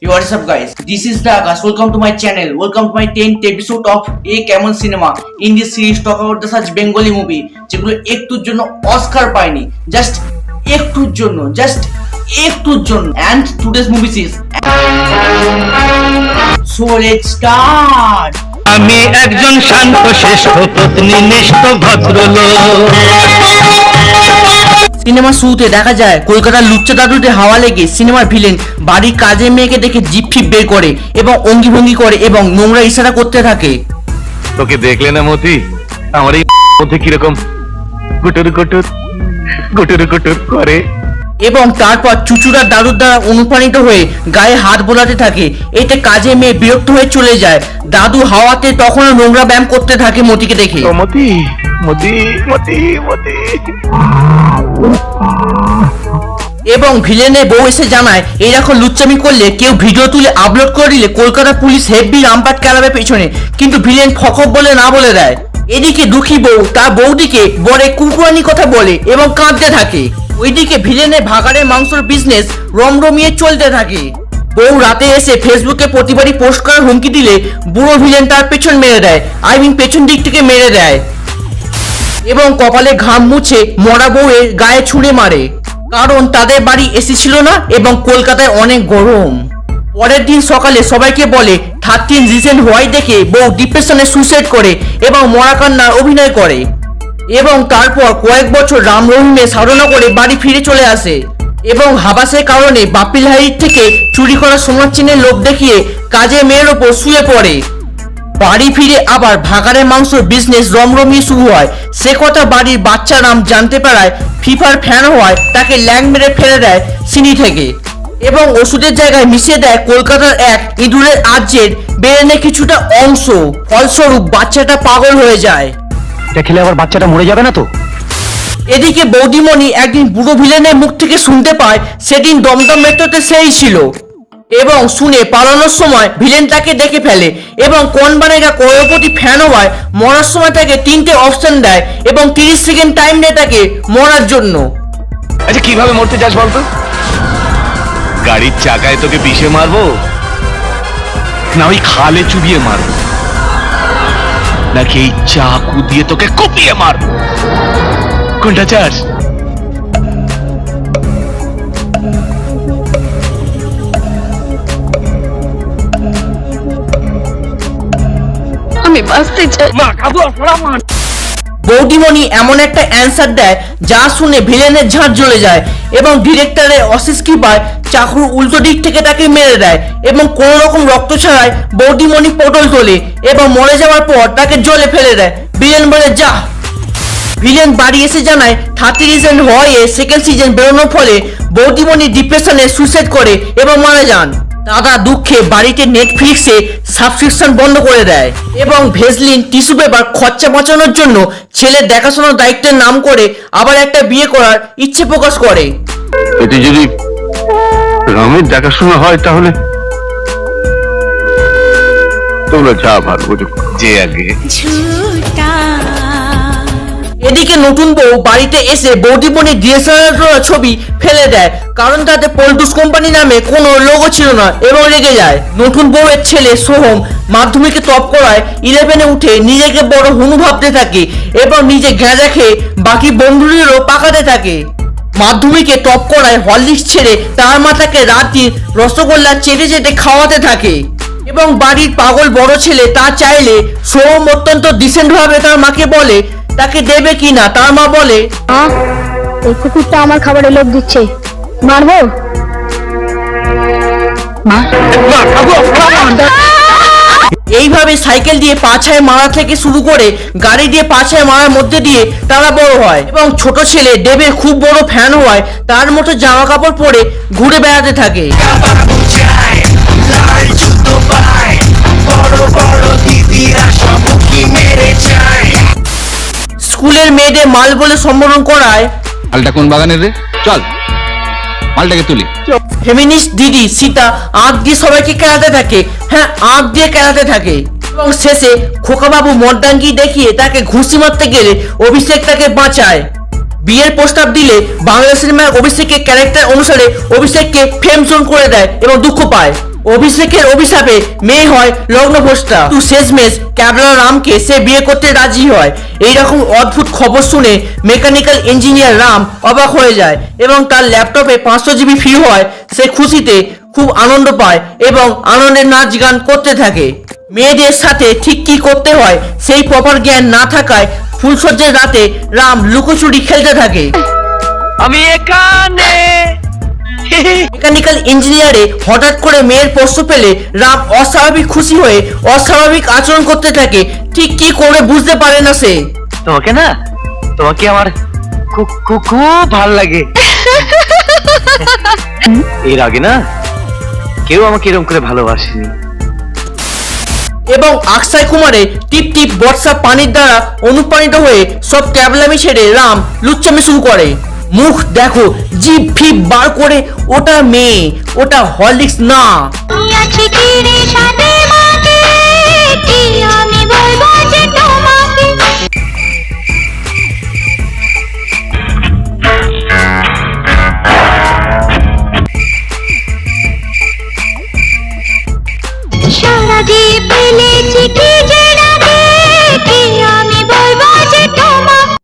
Hey, what's up guys? This is the Akash. Welcome to my channel. Welcome to my 10th episode of A Camel Cinema. In this series talk about the such Bengali movie যেগুলো একটুর জন্য Oscar পায়নি, just একটুর জন্য and today's movie is so let's start. আমি একজন শান্ত শ্রেষ্ঠ পত্নীনিষ্ঠ ভদ্রলোক। সিনেমা শুরুতে দেখা যায় কলকাতার লুচ্চা দাদুতে হাওয়া লেগে সিনেমার ভিলেন বাড়ির কাজের মেয়েকে দেখে জিভ ফিপ বের করে এবং অঙ্গি ভঙ্গি করে এবং নোংরা ইশারা করতে থাকে। তোকে দেখলে না মতি, আমার এই মধ্যে কিরকম গুটুর গুটুর গুটুর গুটুর করে, এবং তারপর চুচুড়ার দাদুর দ্বারা অনুপ্রাণিত হয়ে গায়ে হাত বোলাতে থাকে। এতে কাজে মেয়ে বিরক্ত হয়ে চলে যায়। দাদু হাওয়াতে তখনও নোংরা ব্যায়াম করতে থাকে মতিকে দেখে। মতি মতি মতি মতি। এবং ভিলেনের বউ এসে জানায় এইরকম লুচ্চামি করলে কেউ ভিডিও তুলে আপলোড করে দিলে কলকাতা পুলিশ হেভি রামপাট চালাবে পেছনে, কিন্তু ভিলেন ফকব বলে না বলে দেয়। এদিকে দুঃখী বউ তার বউদিকে বরে কুকুরানি কথা বলে এবং কাঁদতে থাকে। ওইদিকে ভিলেনের ভাগাড়ের মাংসের বিজনেস রমরমিয়ে চলতে থাকে। বউ রাতে এসে ফেসবুকে প্রতিবারই পোস্ট করার হুমকি দিলে বুড়ো ভিলেন তার পেছন মেরে দেয়, পেছন দিক থেকে মেরে দেয় এবং কপালে ঘাম মুছে মরা বউয়ের গায়ে ছুঁড়ে মারে, কারণ তাদের বাড়ি এসি ছিল না এবং কলকাতায় অনেক গরম। পরের দিন সকালে সবাইকে বলে 13 রিজন হোয়াই দেখে বউ ডিপ্রেশনে সুইসাইড করে এবং মরা কান্নার অভিনয় করে এবং তারপর কয়েক বছর রাম রহিমে সাধনা করে বাড়ি ফিরে চলে আসে এবং হাবাসের কারণে বাপিলহারির থেকে চুরি করা সোনার চেনের লোভ দেখিয়ে কাজে মেয়ের ওপর শুয়ে পড়ে। বাড়ি ফিরে আবার ভাগাড়ের মাংসের বিজনেস রমরমিয়ে শুরু হয়। সে কথা বাড়ির বাচ্চা রাম জানতে পারায় ফিফার ফ্যান হওয়ায় তাকে ল্যাং মেরে ফেলে দেয় সিনি থেকে এবং ওষুধের জায়গায় মিশিয়ে দেয় কলকাতার এক ইঁদুরের আজ্যের ব্রেনে কিছুটা অংশ। ফলস্বরূপ বাচ্চাটা পাগল হয়ে যায়। এটা খেলে আবার বাচ্চাটা মরে যাবে না তো? এদিকে বৌদিমণি একদিন বুড়ো ভিলেনের মুখ থেকে শুনতে পায় সেদিন দমদম মেট্রোতে সেই ছিল এবং শুনে পালানোর সময় ভিলেন তাকে দেখে ফেলে এবং কোন বানেগা করোড়পতি ফ্যান হওয়ায় মরার সময় তাকে 3টে অপশন দেয় এবং 30 সেকেন্ড টাইম দেয় তাকে মরার জন্য। আচ্ছা কিভাবে মরতে চাস বলতো? গাড়ির চাকায় তোকে পিষে মারবো, না ওই খালে চুবিয়ে মারবো, নাকি এই চাকু দিয়ে তোকে কুপিয়ে মারবো? কোনটা চাস? আমি বাঁচতে চাই। বৌদিমণি এমন একটা অ্যান্সার দেয় যা শুনে ভিলেনের ঝাঁট জ্বলে যায় এবং ডিরেক্টরের অশেষ কৃপায় চাকুর উল্টো দিক থেকে তাকে মেরে দেয় এবং কোনো রকম রক্ত ছাড়াই বৌদিমণি পটল তোলে এবং মরে যাওয়ার পর তাকে জলে ফেলে দেয়। ভিলেন বলে যা। ভিলেন বাড়ি এসে জানায় 30 রিজন হোয়াই এর সেকেন্ড সিজন বেরোনোর ফলে বৌদিমণি ডিপ্রেশনে সুইসাইড করে এবং মারা যান। দাদা দুঃখে বাড়িতে নেটফ্লিক্সে সাবস্ক্রিপশন বন্ধ করে দেয় এবং ভেসলিন টিস্যু পেপার খরচা বাঁচানোর জন্য ছেলের দেখাশোনার দায়িত্বের নাম করে আবার একটা বিয়ে করার ইচ্ছে প্রকাশ করে। এতে যদি রামের দেখাশোনা হয় তাহলে তোমরা যা পারবো যে আগে। এদিকে নতুন বউ বাড়িতে এসে বৌদিমণির ডিএসএলআর ছবি ফেলে দেয়, কারণ তাতে পল্টুস কোম্পানি নামে কোনো লোগো ছিল না এবং রেগে যায়। নতুন বউয়ের ছেলে সোহম মাধ্যমিকে টপ করায় 11-এ উঠে নিজেকে বড় হুনু ভাবতে থাকে এবং নিজে গাঁজা খেয়ে বাকি বন্ধুদেরও পাকাতে থাকে। মাধ্যমিকে টপ করায় হরলিক্স ছেড়ে তার মাথাকে রাতে রসগোল্লা চেটে চেটে খাওয়াতে থাকে এবং বাড়ির পাগল বড় ছেলে তা চাইলে সোহম অত্যন্ত ডিসেন্ট ভাবে তার মাকে বলে তাকে দেবে কিনা। তার মা বলে এই কুকুরটা আমার খাবারে লোভ দিচ্ছে, মারবো? এইভাবে সাইকেল দিয়ে পাছায় মারা থেকে শুরু করে গাড়ি দিয়ে পাছায় মারার মধ্যে দিয়ে তারা বড় হয় এবং ছোট ছেলে দেবের খুব বড় ফ্যান হওয়ায় তার মতো জামা কাপড় পরে ঘুরে বেড়াতে থাকে। স্কুলের মেয়েদের মাল বলে সম্বোধন করায় মালটা কোন বাগানের রে? চল মালটাকে তুলি। ফেমিনিস্ট দিদি সীতা আঁক দিয়ে সবাইকে কেলাতে থাকে, আঁক দিয়ে কেলাতে থাকে এবং শেষে খোকাবাবু মর্দাঙ্গি দেখিয়ে তাকে ঘুষি মারতে গেলে অভিষেক তাকে বাঁচায়। বিয়ের প্রস্তাব দিলে বাংলা সিনেমার অভিষেকের ক্যারেক্টার অনুসারে অভিষেককে ফেম জোন করে দেয় এবং দুঃখ পায়। অভিষেকের অভিশাপে মেয়ে হয় লগ্নভ্রষ্টা। তো শেষমেশ ক্যাবলা রামকে সে বিয়ে করতে রাজি হয়। এইরকম অদ্ভুত খবর শুনে মেকানিক্যাল ইঞ্জিনিয়ার রাম অবাক হয়ে যায় এবং তার ল্যাপটপে 500 জিবি ফ্রি হয়। সে খুশিতে খুব আনন্দ পায় এবং আনন্দের নাচ গান করতে থাকে। মেয়েদের সাথে ঠিক কি করতে হয় সেই প্রপার জ্ঞান না থাকায় ফুলসজ্জার রাতে রাম লুকোচুরি খেলতে থাকে। আমি এখানে। মেকানিক্যাল ইঞ্জিনিয়ারে হঠাৎ করে মেয়ের প্রশ্ন পেলে রাম অস্বাভাবিক খুশি হয়ে অস্বাভাবিক আচরণ করতে থাকে। ঠিক কি করে বুঝতে পারে না সে। তোমাকে না, তোমাকে আমার খুব খুব খুব ভালো লাগে। এর আগে না কেউ আমাকে এরকম করে ভালোবাসেনি। এবং অক্ষয় কুমারের টিপ টিপ বর্ষা পানির দ্বারা অনুপ্রাণিত হয়ে সব ক্যাবলামি ছেড়ে রাম লুচ্চামি শুরু করে। মুখ দেখো, জিভ ফিপ বার করে, ওটা মেয়ে, ওটা হরলিক্স না। আছে কি রে সাথে মাকে, কি আমি বলবো যে তোমাকে। সারা জীব ফেলেছি কি যে রাগে, কি আমি বলবো যে তোমাকে।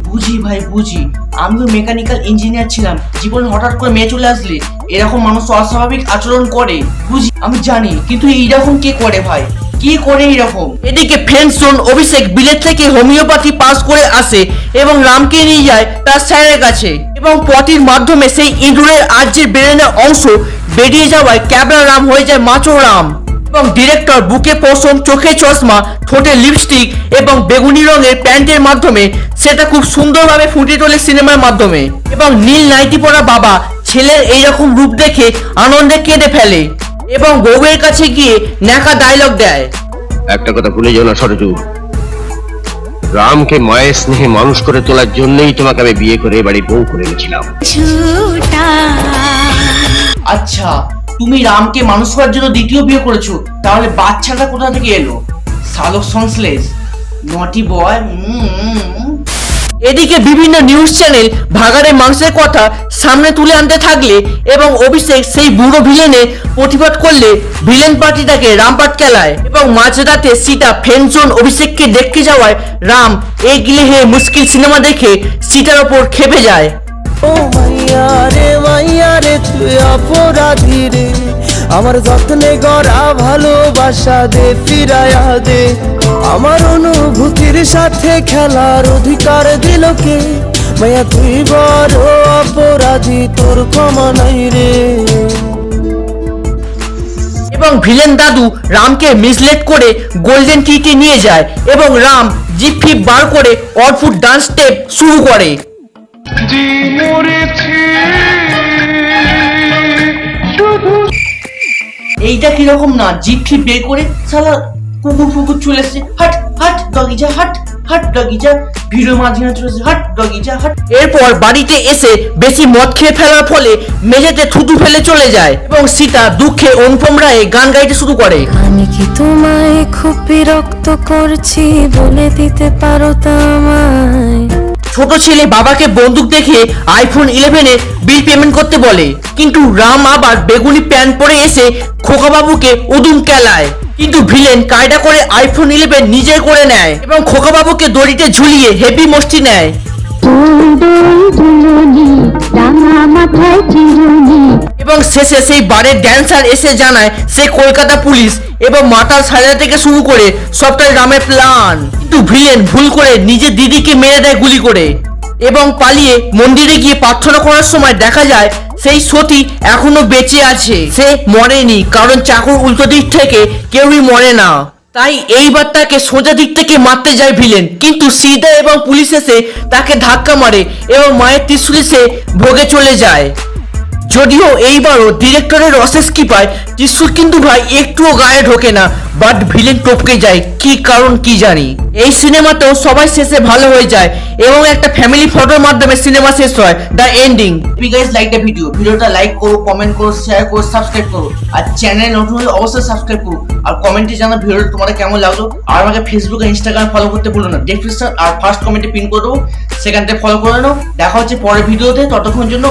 বুঝি ভাই বুঝি, আমিও মেকানিক্যাল ইঞ্জিনিয়ার ছিলাম। জীবনে হঠাৎ করে মেয়ে চলে আসলে এরকম মানুষ অস্বাভাবিক আচরণ করে, বুঝি, আমি জানি। কিন্তু এইরকম কে করে ভাই, কি করে এইরকম? এদিকে ফ্রেন্ডজন অভিষেক বিলেত থেকে হোমিওপ্যাথি পাস করে আসে এবং রামকে নিয়ে যায় তার স্যারের কাছে এবং পটির মাধ্যমে সেই ইঁদুরের আর্যের ব্রেনের অংশ বেরিয়ে যাওয়ায় ক্যাবলা রাম হয়ে যায় মাচো রাম। এবং ডিরেক্টর বুকে পশম, চোখে চশমা, ঠোঁটে লিপস্টিক এবং বেগুনি রঙের প্যান্টের মাধ্যমে সেটা খুব সুন্দরভাবে ফুটিয়ে তোলে সিনেমার মাধ্যমে। এবং নীল নাইটি পরা বাবা ছেলের এইরকম রূপ দেখে আনন্দে কেঁদে ফেলে এবং বউয়ের কাছে গিয়ে ন্যাকা ডায়লগ দেয়। একটা কথা ভুলে যেও না সরজু, রামকে মায়ের স্নেহে মানুষ করে তোলার জন্যই তোমাকে আমি বিয়ে করে এ বাড়ি বউ করে এনেছিলাম। আচ্ছা, তুমি রামকে মানুষ করার জন্য দ্বিতীয় বিয়ে করেছো, তাহলে বাচ্চাটা কোথা থেকে এলো? শালক সংশ্লেষ, নটি বয়। এদিকে বিভিন্ন নিউজ চ্যানেল ভাগাড়ে মাংসের কথা সামনে তুলে আনতে থাকলে এবং অভিষেক সেই বুড়ো ভিলেনের প্রতিবাদ করলে ভিলেন পার্টিটাকে রামপাট খেলায় এবং মাঝরাতে সীতা ফ্রেন্ডজন অভিষেককে দেখতে যাওয়ায় রাম এ গিলে হে মুশকিল সিনেমা দেখে সীতার ওপর খেপে যায়। ও মাইয়া রে তুই অপরাধী রে, আমার যত্নে গড়া ভালোবাসা দে ফিরায়া দে, আমার অনুভূতির সাথে খেলার অধিকার দিল কে, মাইয়া তুই বড় অপরাধী, তোর ক্ষমা নাই রে। এবং ভিলেন দাদু রামকে মিসলেট করে গোল্ডেন ট্রিতে নিয়ে যায় এবং রাম জিপ ফিপ বার করে অদ্ভুত ডান্স স্টেপ শুরু করে। এইটা কিরকম না, জিপ ফিপ বের করে সালা কুকুর ফুকুর চলে এসছে, হাট হাট ডগি যা, হাট হাট ডগি যা, ভিড়ের মাঝখানে চলে এসছে, হাট ডগি যা, হাট। এরপর বাড়িতে এসে বেশি মদ খেয়ে ফেলার ফলে মেঝেতে থুতু ফেলে চলে যায় এবং সীতা দুঃখে অনুপম রায়ে গান গাইতে শুরু করে। আমি কি তোমায় খুব বিরক্ত করছি, বলে দিতে পারো তা আমায়। ছোট ছেলে বাবাকে বন্দুক দেখিয়ে আইফোন 11 বিল পেমেন্ট করতে বলে, কিন্তু রাম আবার বেগুনি প্যান্ট পরে এসে খোকা বাবুকে উদুম কেলায়। কিন্তু ভিলেন কায়দা করে আইফোন 11 নিজে করে নেয় এবং খোকা বাবুকে দড়িতে ঝুলিয়ে হেভি মস্তি নেয়। এবং শেষে সেই বারের ড্যান্সার এসে জানায় সে কলকাতা পুলিশ এবং মাতাল সাজা থেকে শুরু করে সবটাই রামের প্ল্যান। কিন্তু ভিলেন ভুল করে নিজের দিদিকে মেরে দেয় গুলি করে এবং পালিয়ে মন্দিরে গিয়ে প্রার্থনা করার সময় দেখা যায় সেই সতী এখনো বেঁচে আছে, সে মরেনি, কারণ চাকুর উল্টো দিক থেকে কেউই মরে না। তাই এইবার তাকে সোজা দিক থেকে মারতে যায় ভিলেন, কিন্তু সীতা এবং পুলিশ এসে তাকে ধাক্কা মারে এবং মায়ের ত্রিশূলে সে ভোগে চলে যায়। যদিও এইবারও ডিরেক্টরের অশেষ কৃপায় ত্রিশূল কিন্তু ভাই একটুও গায়ে ঢোকে না, বাট ভিলেন টপকে যায়, কি কারণ কি জানি। এই সিনেমাতেও সবাই শেষে ভালো হয়ে যায় এবং একটা ফ্যামিলি ফটোর মাধ্যমে সিনেমা শেষ হয়, the ending. If you guys like the ভিডিওটা লাইক করো, কমেন্ট করো, শেয়ার করো, সাবস্ক্রাইব করো, আর চ্যানেল নতুন হলে অবশ্যই সাবস্ক্রাইব করো আর কমেন্টে জানাও ভিডিওটা তোমাদের কেমন লাগলো। আর আমাকে ফেসবুক আর ইনস্টাগ্রাম ফলো করতে ভুলো না, ডেসক্রিপশন আর ফার্স্ট কমেন্টে পিন করে দেবো, সেখান থেকে ফলো করে নাও। দেখা হচ্ছে পরের ভিডিওতে, ততক্ষণ জন্য